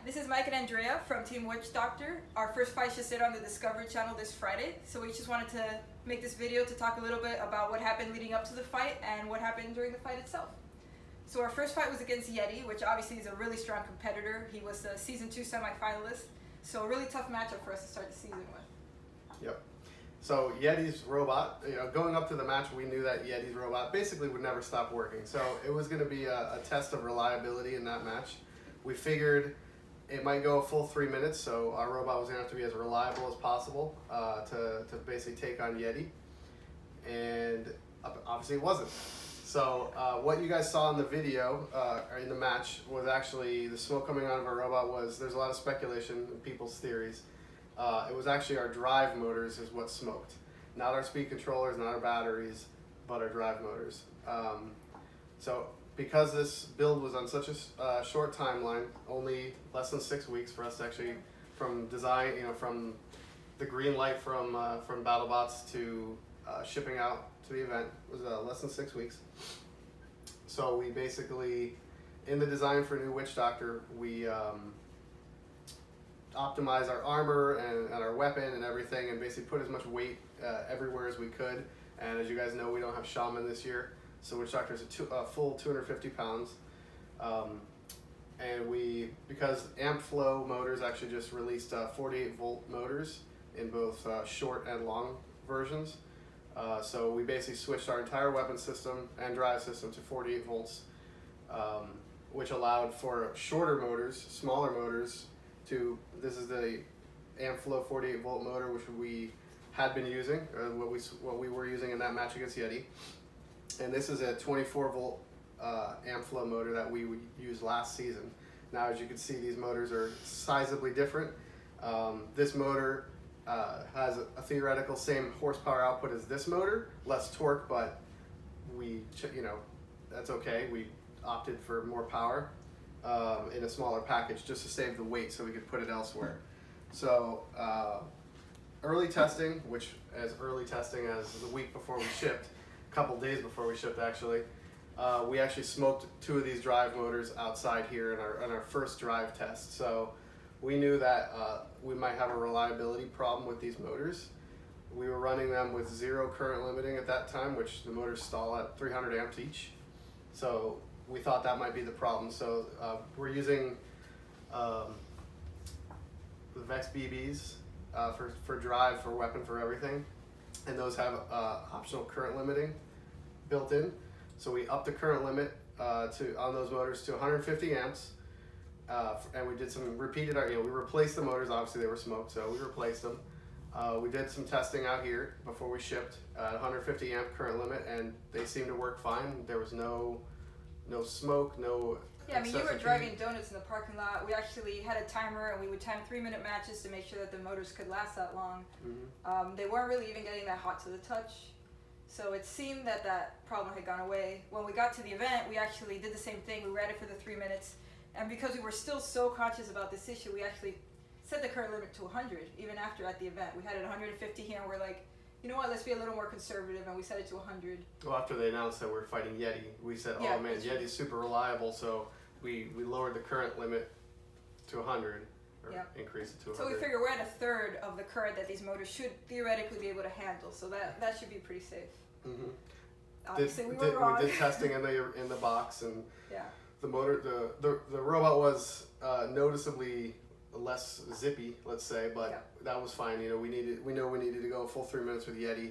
this is Mike and Andrea from Team Witch Doctor. Our first fight just aired on the Discovery Channel this Friday, so we just wanted to make this video to talk a little bit about what happened leading up to the fight and what happened during the fight itself. So our first fight was against Yeti, which obviously is a really strong competitor. He was the Season 2 semifinalist, so a really tough matchup for us to start the season with. Yep. So Yeti's robot, going up to the match, we knew that Yeti's robot basically would never stop working. So it was going to be a test of reliability in that match. We figured it might go a full 3 minutes, so our robot was going to have to be as reliable as possible to basically take on Yeti. And obviously it wasn't. So what you guys saw in the video, in the match, was actually the smoke coming out of our robot there's a lot of speculation and people's theories. It was actually our drive motors is what smoked. Not our speed controllers, not our batteries, but our drive motors. So because this build was on such a short timeline, only less than 6 weeks for us to actually, from design, from the green light from BattleBots to shipping out to the event, was less than 6 weeks. So we basically, in the design for New Witch Doctor, we optimize our armor and our weapon and everything, and basically put as much weight everywhere as we could. And as you guys know, we don't have Shaman this year, so Witch Doctor is a full 250 pounds. And because Ampflow Motors actually just released 48 volt motors in both short and long versions. So we basically switched our entire weapon system and drive system to 48 volts, which allowed for shorter motors, smaller motors. This is the Ampflow 48 volt motor, which we had been using, or what we were using in that match against Yeti. And this is a 24 volt Ampflow motor that we would use last season. Now, as you can see, these motors are sizably different. This motor has a theoretical same horsepower output as this motor, less torque, but that's okay. We opted for more power in a smaller package just to save the weight so we could put it elsewhere. So early testing, which as early testing as the week before we shipped, a couple days before we shipped actually, we actually smoked 2 of these drive motors outside here in our first drive test. So we knew that we might have a reliability problem with these motors. We were running them with 0 current limiting at that time, which the motors stall at 300 amps each. So we thought that might be the problem. So we're using the Vex BBs for drive, for weapon, for everything. And those have optional current limiting built in. So we upped the current limit on those motors to 150 amps. And we did some repeated, we replaced the motors. Obviously they were smoked, so we replaced them. We did some testing out here before we shipped at 150 amp current limit, and they seemed to work fine. There was no smoke, no. Yeah, you were driving donuts in the parking lot. We actually had a timer, and we would time 3-minute matches to make sure that the motors could last that long. Mm-hmm. They weren't really even getting that hot to the touch, so it seemed that problem had gone away. When we got to the event, we actually did the same thing. We ran it for the 3 minutes. And because we were still so conscious about this issue, we actually set the current limit to 100, even after at the event. We had it 150 here, and we're like, you know what, let's be a little more conservative, and we set it to 100. Well, after they announced that we're fighting Yeti, we said, oh man, Yeti's super reliable, so we lowered the current limit to 100, or increased it to 100. So we figure we're at a third of the current that these motors should theoretically be able to handle, so that should be pretty safe. Mm-hmm. Obviously, we were wrong. We did testing in the box, and yeah. The motor, the robot was noticeably less zippy, let's say, but that was fine. We know we needed to go a full 3 minutes with Yeti,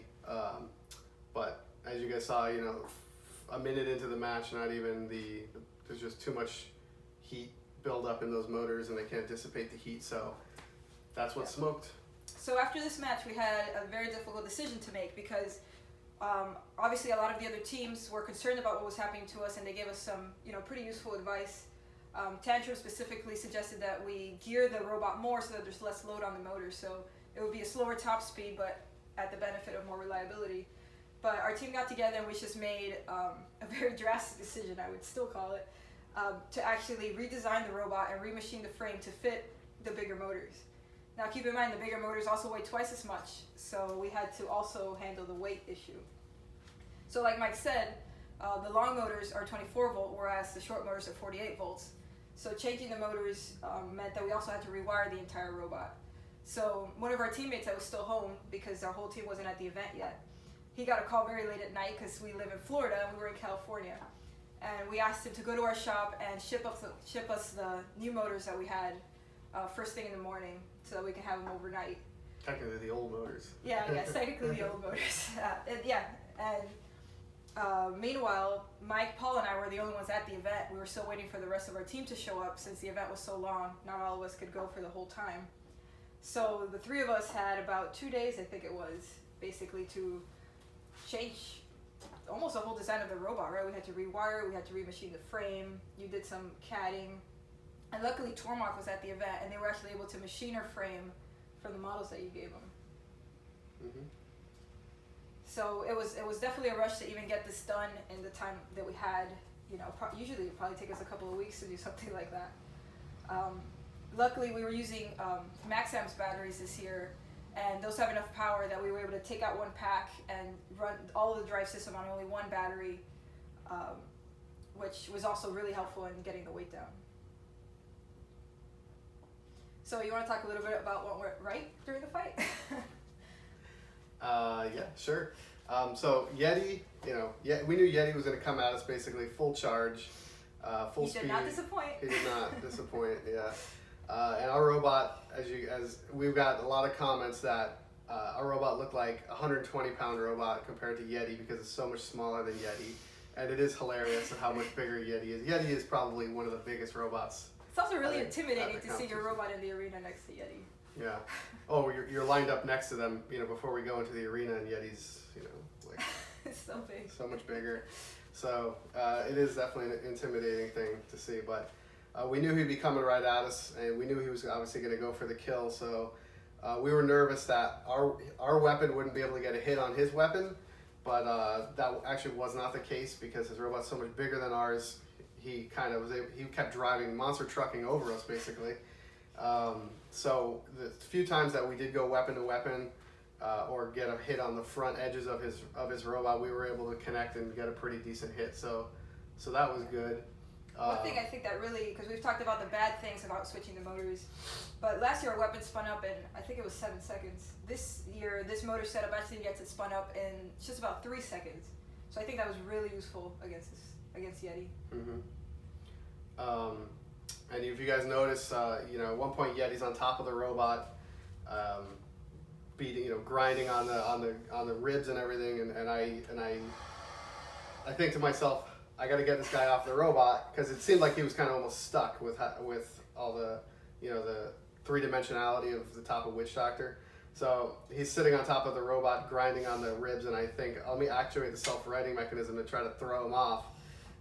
but as you guys saw, a minute into the match, not even there's just too much heat build up in those motors, and they can't dissipate the heat. So that's what smoked. So after this match, we had a very difficult decision to make because. Obviously, a lot of the other teams were concerned about what was happening to us, and they gave us some, pretty useful advice. Tantrum specifically suggested that we gear the robot more so that there's less load on the motor, so it would be a slower top speed, but at the benefit of more reliability. But our team got together, and we just made a very drastic decision, I would still call it, to actually redesign the robot and remachine the frame to fit the bigger motors. Now keep in mind the bigger motors also weigh twice as much, so we had to also handle the weight issue. So like Mike said, the long motors are 24 volt, whereas the short motors are 48 volts. So changing the motors meant that we also had to rewire the entire robot. So one of our teammates that was still home, because our whole team wasn't at the event yet, he got a call very late at night because we live in Florida and we were in California. And we asked him to go to our shop and ship us the new motors that we had first thing in the morning so that we can have them overnight. Technically the old motors. Yeah, technically the old motors. Meanwhile, Mike, Paul, and I were the only ones at the event. We were still waiting for the rest of our team to show up since the event was so long. Not all of us could go for the whole time. So the three of us had about 2 days, I think it was, basically to change almost the whole design of the robot, right? We had to rewire, we had to remachine the frame, you did some CADing. And luckily Tormach was at the event and they were actually able to machine our frame from the models that you gave them. Mm-hmm. So it was definitely a rush to even get this done in the time that we had. You know, usually it would probably take us a couple of weeks to do something like that. Luckily we were using Maxam's batteries this year, and those have enough power that we were able to take out one pack and run all of the drive system on only one battery, which was also really helpful in getting the weight down. So you want to talk a little bit about what went right during the fight? Yeah, sure. So Yeti, we knew Yeti was going to come at us basically full charge, full speed. He did not disappoint. He did not disappoint. Yeah. And our robot, as we've got a lot of comments that our robot looked like a 120-pound robot compared to Yeti because it's so much smaller than Yeti, and it is hilarious at how much bigger Yeti is. Yeti is probably one of the biggest robots. It's also really intimidating to see your robot in the arena next to Yeti. Yeah. Oh, you're lined up next to them, before we go into the arena, and Yeti's, like it's so big, so much bigger. So it is definitely an intimidating thing to see, but we knew he'd be coming right at us, and we knew he was obviously going to go for the kill. So we were nervous that our weapon wouldn't be able to get a hit on his weapon, but that actually was not the case because his robot's so much bigger than ours. He kept driving, monster trucking over us basically. So the few times that we did go weapon to weapon or get a hit on the front edges of his robot, we were able to connect and get a pretty decent hit. So that was good. One thing I think that really, because we've talked about the bad things about switching the motors, but last year our weapon spun up in, I think it was 7 seconds. This year, this motor setup actually gets it spun up in just about 3 seconds. So I think that was really useful against Yeti. Mm-hmm. And if you guys notice, at one point Yeti's on top of the robot, beating, grinding on the ribs and everything, and I think to myself, I got to get this guy off the robot because it seemed like he was kind of almost stuck with all the the three-dimensionality of the top of Witch Doctor. So he's sitting on top of the robot, grinding on the ribs, and I think let me activate the self-righting mechanism to try to throw him off.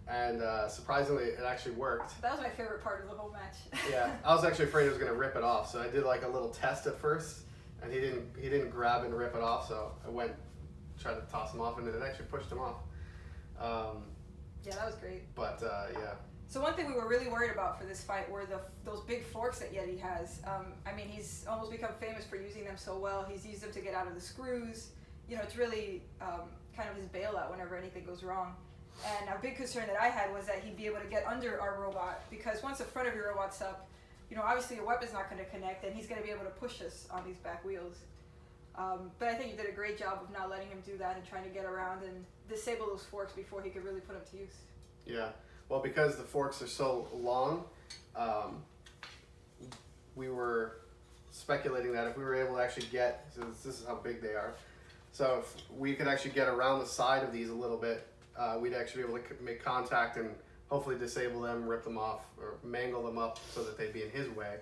And surprisingly, it actually worked. That was my favorite part of the whole match. Yeah, I was actually afraid he was going to rip it off, so I did like a little test at first, and he didn't grab and rip it off, so I tried to toss him off, and it actually pushed him off. Yeah, that was great. But yeah. So one thing we were really worried about for this fight were those big forks that Yeti has. He's almost become famous for using them so well. He's used them to get out of the screws. It's really kind of his bailout whenever anything goes wrong. And a big concern that I had was that he'd be able to get under our robot, because once the front of your robot's up, obviously your weapon's not going to connect, and he's going to be able to push us on these back wheels. But I think you did a great job of not letting him do that and trying to get around and disable those forks before he could really put them to use. Yeah, well, because the forks are so long, we were speculating that if we were able to actually this is how big they are, so if we could actually get around the side of these a little bit, we'd actually be able to make contact and hopefully disable them, rip them off, or mangle them up so that they'd be in his way.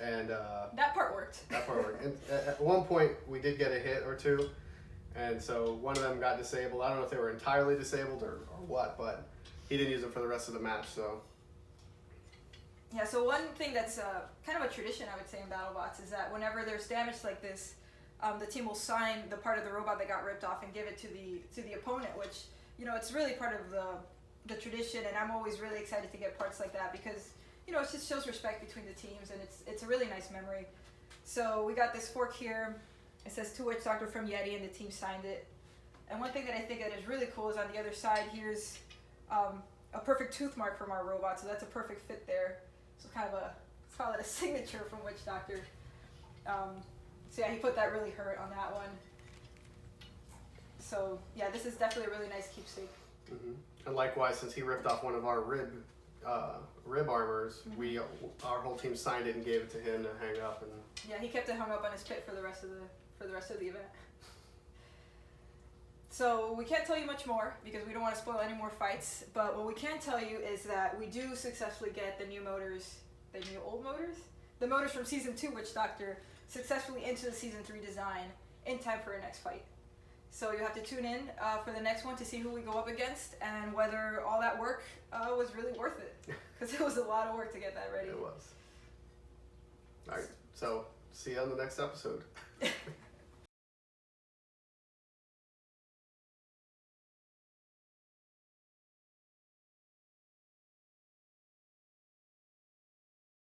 And that part worked. That part worked. And at one point, we did get a hit or two, and so one of them got disabled. I don't know if they were entirely disabled or what, but he didn't use them for the rest of the match. So yeah. So one thing that's kind of a tradition, I would say, in BattleBots is that whenever there's damage like this, the team will sign the part of the robot that got ripped off and give it to the opponent, which it's really part of the tradition, and I'm always really excited to get parts like that because it just shows respect between the teams, and it's a really nice memory. So we got this fork here. It says to Witch Doctor from Yeti, and the team signed it. And one thing that I think that is really cool is on the other side, here's a perfect tooth mark from our robot, so that's a perfect fit there. So kind of let's call it a signature from Witch Doctor. So yeah, he put that really hurt on that one. So yeah, this is definitely a really nice keepsake. Mm-hmm. And likewise, since he ripped off one of our rib armors, our whole team signed it and gave it to him to hang up. And yeah, he kept it hung up on his pit for the rest of the event. So we can't tell you much more because we don't want to spoil any more fights. But what we can tell you is that we do successfully get the new old motors, the motors from season 2, Witch Doctor, successfully into the season 3 design in time for our next fight. So you have to tune in for the next one to see who we go up against and whether all that work was really worth it. Because it was a lot of work to get that ready. It was. All right, so see you on the next episode.